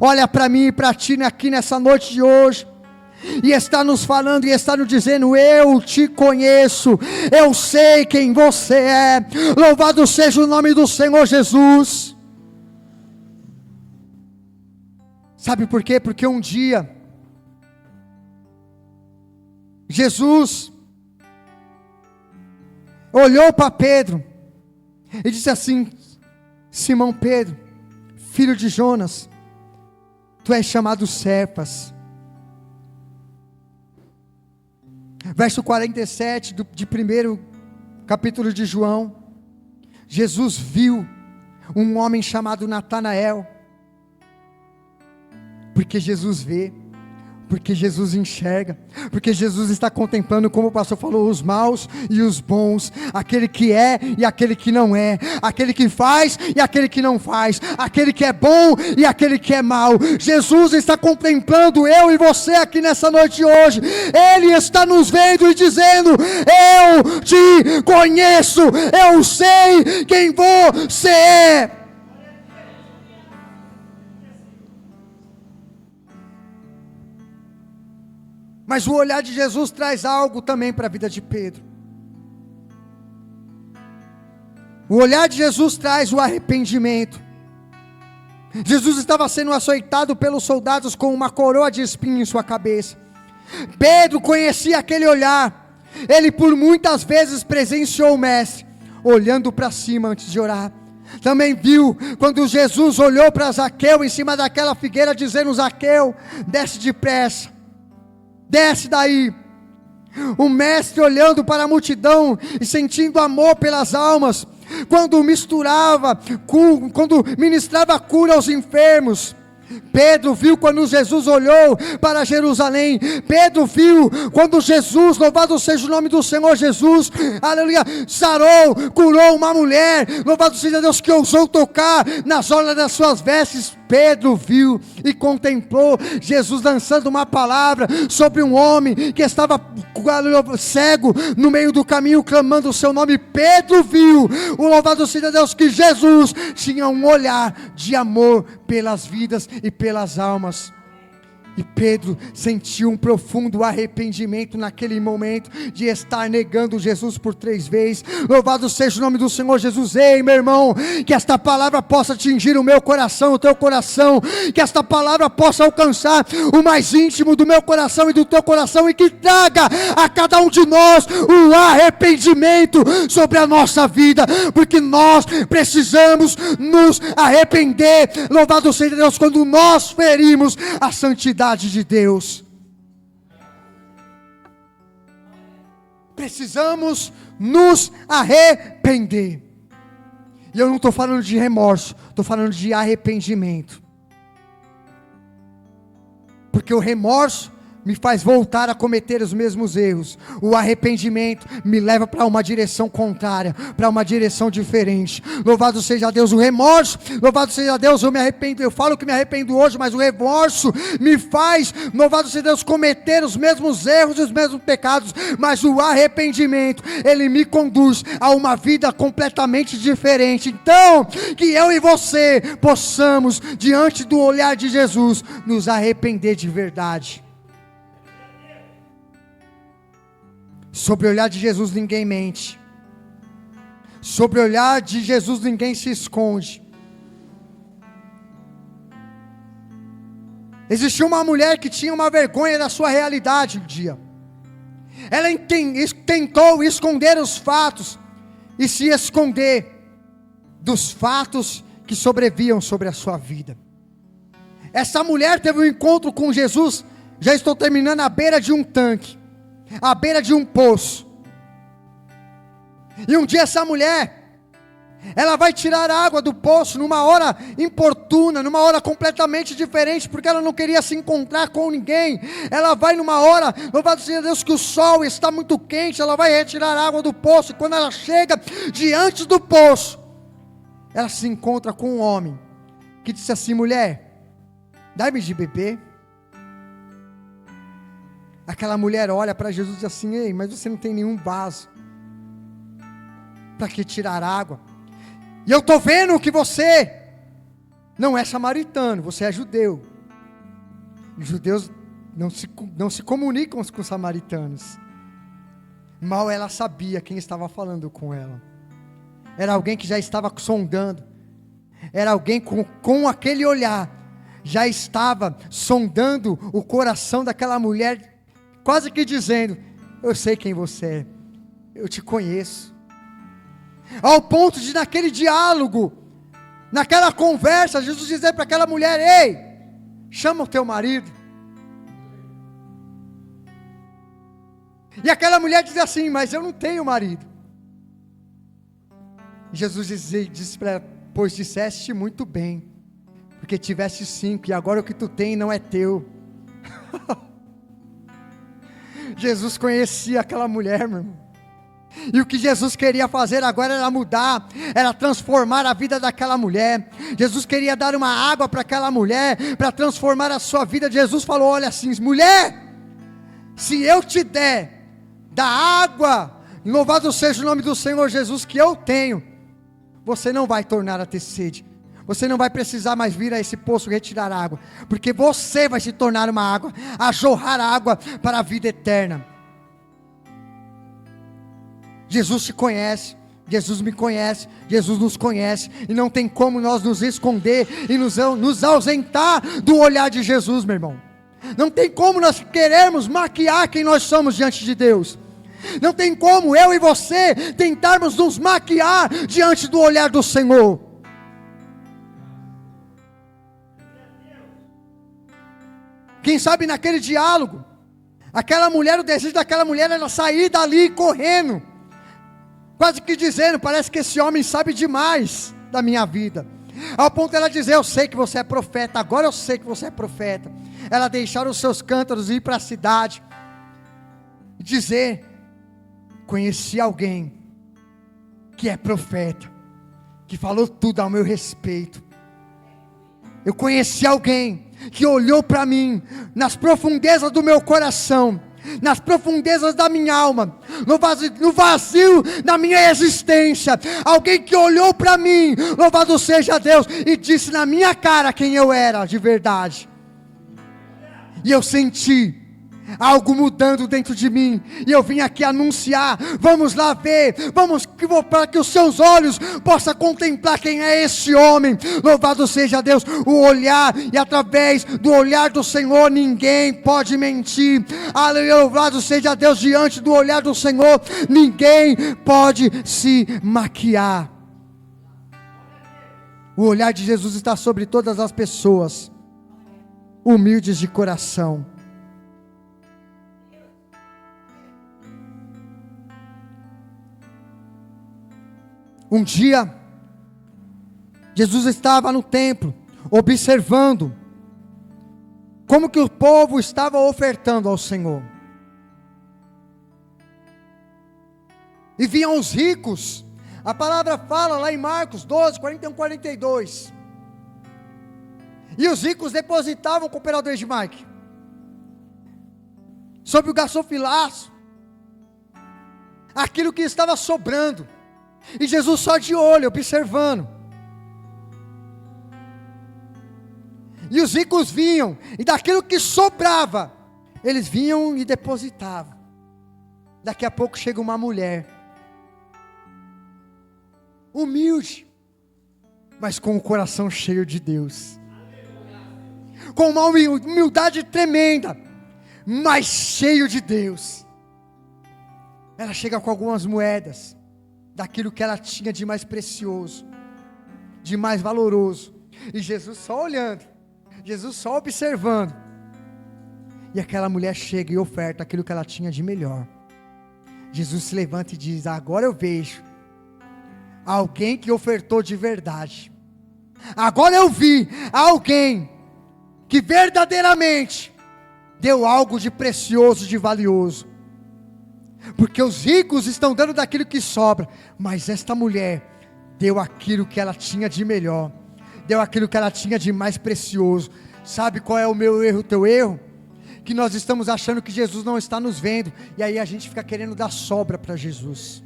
[SPEAKER 2] olha para mim e para ti aqui nessa noite de hoje, e está nos falando, e está nos dizendo: eu te conheço, eu sei quem você é. Louvado seja o nome do Senhor Jesus. Sabe por quê? Porque um dia Jesus olhou para Pedro e disse assim: Simão Pedro, filho de Jonas, tu és chamado Cefas. Verso 47 de 1º capítulo de João. Jesus viu um homem chamado Natanael. Porque Jesus vê, porque Jesus enxerga, porque Jesus está contemplando, como o pastor falou, os maus e os bons, aquele que é e aquele que não é, aquele que faz e aquele que não faz, aquele que é bom e aquele que é mau. Jesus está contemplando eu e você aqui nessa noite hoje. Ele está nos vendo e dizendo: eu te conheço, eu sei quem você é. Mas o olhar de Jesus traz algo também para a vida de Pedro. O olhar de Jesus traz o arrependimento. Jesus estava sendo açoitado pelos soldados com uma coroa de espinho em sua cabeça. Pedro conhecia aquele olhar. Ele por muitas vezes presenciou o mestre olhando para cima antes de orar. Também viu quando Jesus olhou para Zaqueu em cima daquela figueira, dizendo: Zaqueu, desce depressa, desce daí. O mestre olhando para a multidão e sentindo amor pelas almas, quando ministrava cura aos enfermos. Pedro viu quando Jesus olhou para Jerusalém. Pedro viu quando Jesus, louvado seja o nome do Senhor Jesus, aleluia, sarou, curou uma mulher, louvado seja Deus, que ousou tocar nas orlas das suas vestes. Pedro viu e contemplou Jesus lançando uma palavra sobre um homem que estava cego no meio do caminho, clamando o seu nome. Pedro viu, o louvado seja Deus, que Jesus tinha um olhar de amor pelas vidas e pelas almas. E Pedro sentiu um profundo arrependimento naquele momento de estar negando Jesus por 3 vezes. Louvado seja o nome do Senhor Jesus. Ei, meu irmão, que esta palavra possa atingir o meu coração, o teu coração, que esta palavra possa alcançar o mais íntimo do meu coração e do teu coração, e que traga a cada um de nós o arrependimento sobre a nossa vida, porque nós precisamos nos arrepender. Louvado seja Deus, quando nós ferimos a santidade de Deus. Precisamos nos arrepender. E eu não estou falando de remorso, estou falando de arrependimento. Porque o remorso me faz voltar a cometer os mesmos erros. O arrependimento me leva para uma direção contrária, para uma direção diferente. Louvado seja Deus. O remorso, louvado seja Deus, eu me arrependo, eu falo que me arrependo hoje, mas o remorso me faz, louvado seja Deus, cometer os mesmos erros e os mesmos pecados. Mas o arrependimento, ele me conduz a uma vida completamente diferente. Então, que eu e você possamos, diante do olhar de Jesus, nos arrepender de verdade. Sobre o olhar de Jesus ninguém mente. Sobre o olhar de Jesus ninguém se esconde. Existia uma mulher que tinha uma vergonha da sua realidade um dia. Ela tentou esconder os fatos e se esconder dos fatos que sobreviam sobre a sua vida. Essa mulher teve um encontro com Jesus, já estou terminando, à beira de um tanque, à beira de um poço. E um dia essa mulher, ela vai tirar a água do poço numa hora importuna, numa hora completamente diferente, porque ela não queria se encontrar com ninguém. Ela vai numa hora, louvado seja Deus, que o sol está muito quente, ela vai retirar a água do poço, e quando ela chega diante do poço, ela se encontra com um homem, que disse assim: mulher, dá-me de beber. Aquela mulher olha para Jesus e diz assim: ei, mas você não tem nenhum vaso, para que tirar água? E eu estou vendo que você não é samaritano, você é judeu. Os judeus não se comunicam com os samaritanos. Mal ela sabia quem estava falando com ela. Era alguém que já estava sondando. Era alguém com aquele olhar, já estava sondando o coração daquela mulher, quase que dizendo: eu sei quem você é, eu te conheço. Ao ponto de, naquele diálogo, naquela conversa, Jesus dizer para aquela mulher: ei, chama o teu marido. E aquela mulher diz assim: mas eu não tenho marido. E Jesus disse para ela: pois disseste muito bem, porque tiveste 5, e agora o que tu tem não é teu. Jesus conhecia aquela mulher, meu irmão. E o que Jesus queria fazer agora era mudar, era transformar a vida daquela mulher. Jesus queria dar uma água para aquela mulher, para transformar a sua vida. Jesus falou: olha assim, mulher, se eu te der da água, louvado seja o nome do Senhor Jesus, que eu tenho, você não vai tornar a ter sede. Você não vai precisar mais vir a esse poço retirar água, porque você vai se tornar uma água, a jorrar água para a vida eterna. Jesus te conhece, Jesus me conhece, Jesus nos conhece, e não tem como nós nos esconder e nos ausentar do olhar de Jesus, meu irmão. Não tem como nós querermos maquiar quem nós somos diante de Deus. Não tem como eu e você tentarmos nos maquiar diante do olhar do Senhor. Quem sabe naquele diálogo, aquela mulher, o desejo daquela mulher era sair dali correndo, quase que dizendo: parece que esse homem sabe demais da minha vida. Ao ponto dela dizer: eu sei que você é profeta, agora eu sei que você é profeta. Ela deixar os seus cântaros e ir para a cidade, e dizer: conheci alguém que é profeta, que falou tudo ao meu respeito. Eu conheci alguém que olhou para mim, nas profundezas do meu coração, nas profundezas da minha alma, no vazio da minha existência. Alguém que olhou para mim, louvado seja Deus, e disse na minha cara quem eu era de verdade. E eu senti algo mudando dentro de mim, e eu vim aqui anunciar. Vamos lá ver, para que os seus olhos possam contemplar quem é esse homem. Louvado seja Deus, o olhar, e através do olhar do Senhor ninguém pode mentir. Aleluia, louvado seja Deus, diante do olhar do Senhor ninguém pode se maquiar. O olhar de Jesus está sobre todas as pessoas humildes de coração. Um dia, Jesus estava no templo, observando como que o povo estava ofertando ao Senhor. E vinham os ricos. A palavra fala lá em Marcos 12, 41, 42. E os ricos depositavam com o operador de Mike sobre o gasofilaço aquilo que estava sobrando. E Jesus só de olho, observando. E os ricos vinham, e daquilo que sobrava, eles vinham e depositavam. Daqui a pouco chega uma mulher, humilde, mas com o coração cheio de Deus, com uma humildade tremenda, mas cheio de Deus. Ela chega com algumas moedas, daquilo que ela tinha de mais precioso, de mais valoroso, e Jesus só olhando, Jesus só observando, e aquela mulher chega e oferta aquilo que ela tinha de melhor. Jesus se levanta e diz: agora eu vejo alguém que ofertou de verdade, agora eu vi alguém que verdadeiramente deu algo de precioso, de valioso. Porque os ricos estão dando daquilo que sobra, mas esta mulher deu aquilo que ela tinha de melhor, deu aquilo que ela tinha de mais precioso. Sabe qual é o meu erro, o teu erro? Que nós estamos achando que Jesus não está nos vendo, e aí a gente fica querendo dar sobra para Jesus.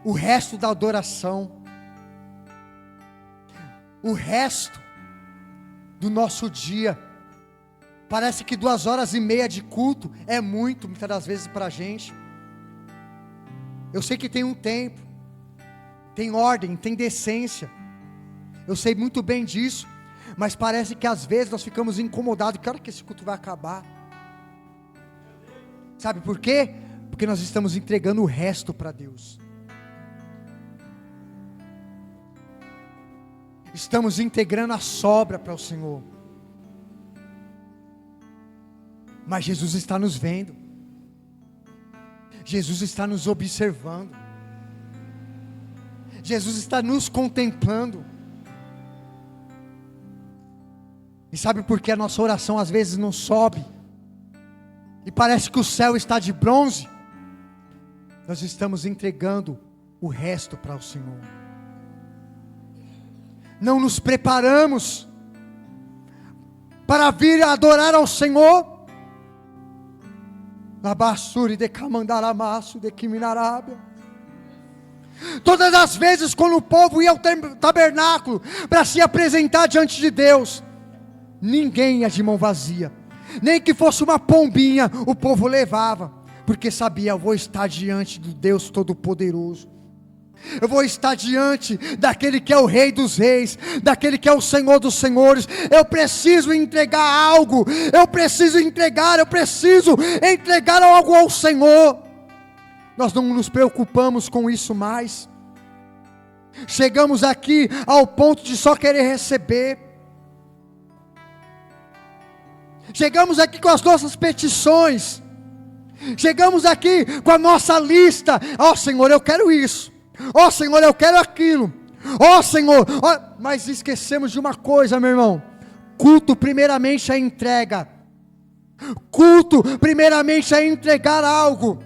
[SPEAKER 2] O resto da adoração, o resto do nosso dia, parece que 2h30 de culto é muito, muitas das vezes para a gente. Eu sei que tem um tempo, tem ordem, tem decência, eu sei muito bem disso, mas parece que às vezes nós ficamos incomodados. Que hora que esse culto vai acabar? Sabe por quê? Porque nós estamos entregando o resto para Deus. Estamos integrando a sobra para o Senhor. Mas Jesus está nos vendo, Jesus está nos observando, Jesus está nos contemplando. E sabe por que a nossa oração às vezes não sobe, e parece que o céu está de bronze? Nós estamos entregando o resto para o Senhor. Não nos preparamos para vir adorar ao Senhor. Todas as vezes quando o povo ia ao tabernáculo para se apresentar diante de Deus, ninguém ia de mão vazia, nem que fosse uma pombinha o povo levava, porque sabia: eu vou estar diante do Deus Todo-Poderoso, eu vou estar diante daquele que é o Rei dos Reis, daquele que é o Senhor dos Senhores. Eu preciso entregar algo, eu preciso entregar algo ao Senhor. Nós não nos preocupamos com isso mais. Chegamos aqui ao ponto de só querer receber. Chegamos aqui com as nossas petições, chegamos aqui com a nossa lista. Ó Senhor, eu quero isso. Ó Senhor, eu quero aquilo. Ó Senhor, mas esquecemos de uma coisa, meu irmão. Culto primeiramente é entrega. Culto primeiramente é entregar algo.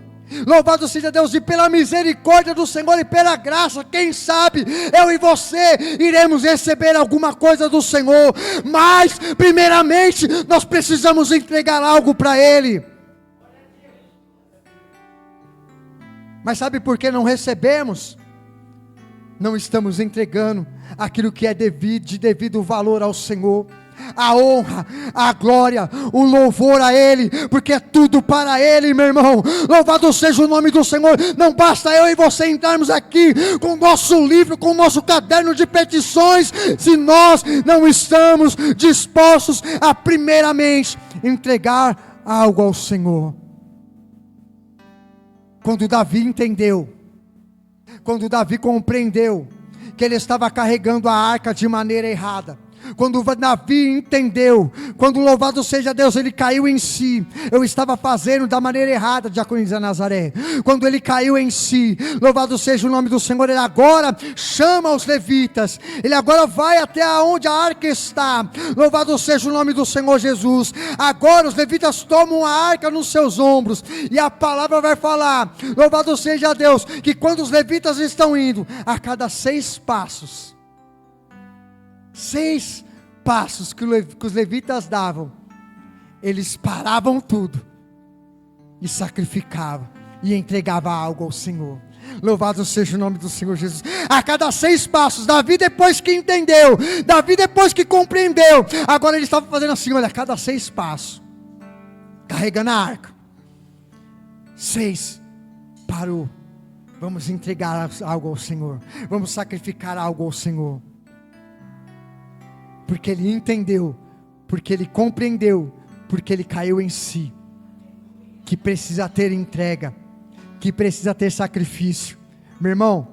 [SPEAKER 2] Louvado seja Deus, e pela misericórdia do Senhor e pela graça, quem sabe eu e você iremos receber alguma coisa do Senhor. Mas primeiramente nós precisamos entregar algo para Ele. Mas sabe por que não recebemos? não estamos entregando aquilo que é de devido valor ao Senhor. A honra, a glória, o louvor a Ele, porque é tudo para Ele, meu irmão. Louvado seja o nome do Senhor. Não basta eu e você entrarmos aqui com o nosso livro, com o nosso caderno de petições, se nós não estamos dispostos a primeiramente entregar algo ao Senhor. Quando Davi entendeu, quando Davi compreendeu que ele estava carregando a arca de maneira errada, quando Davi entendeu, quando louvado seja Deus, ele caiu em si. Eu estava fazendo da maneira errada, Diaconisa Nazaré. Quando ele caiu em si, louvado seja o nome do Senhor, ele agora chama os levitas, ele agora vai até onde a arca está. Louvado seja o nome do Senhor Jesus. Agora os levitas tomam a arca nos seus ombros, e a palavra vai falar, louvado seja Deus, que quando os levitas estão indo, a cada 6 passos, 6 passos que os levitas davam, eles paravam tudo e sacrificavam e entregavam algo ao Senhor. Louvado seja o nome do Senhor Jesus. A cada 6 passos, Davi depois que entendeu, Davi depois que compreendeu, agora ele estava fazendo assim, olha, a cada 6 passos, carregando a arca, 6, parou, vamos entregar algo ao Senhor, vamos sacrificar algo ao Senhor. Porque ele entendeu, porque ele compreendeu, porque ele caiu em si, que precisa ter entrega, que precisa ter sacrifício. Meu irmão,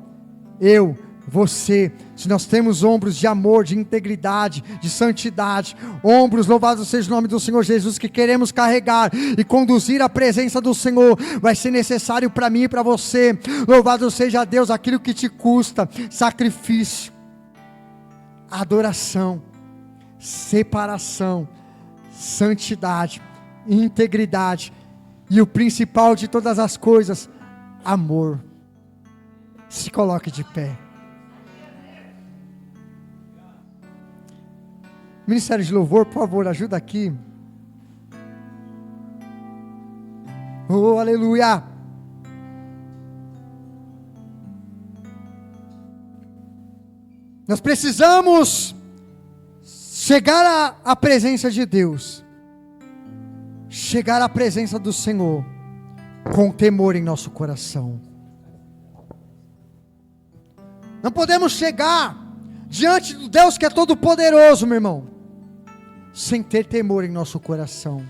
[SPEAKER 2] eu, você, se nós temos ombros de amor, de integridade, de santidade, ombros, louvado seja o nome do Senhor Jesus, que queremos carregar e conduzir a presença do Senhor, vai ser necessário para mim e para você, louvado seja Deus, aquilo que te custa, sacrifício, adoração, separação, santidade, integridade, e o principal de todas as coisas, amor. Se coloque de pé. Ministério de Louvor, por favor, ajuda aqui. Oh, aleluia. Nós precisamos chegar à presença de Deus, chegar à presença do Senhor, com temor em nosso coração. Não podemos chegar diante do Deus que é todo poderoso, meu irmão, sem ter temor em nosso coração.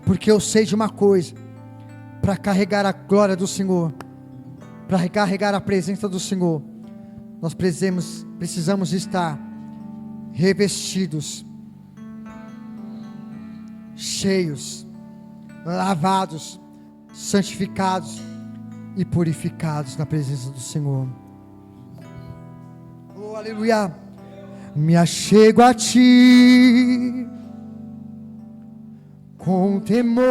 [SPEAKER 2] Porque eu sei de uma coisa, para carregar a glória do Senhor, para carregar a presença do Senhor, nós precisamos estar revestidos, cheios, lavados, santificados e purificados na presença do Senhor. Oh, aleluia. Me achego a ti com temor,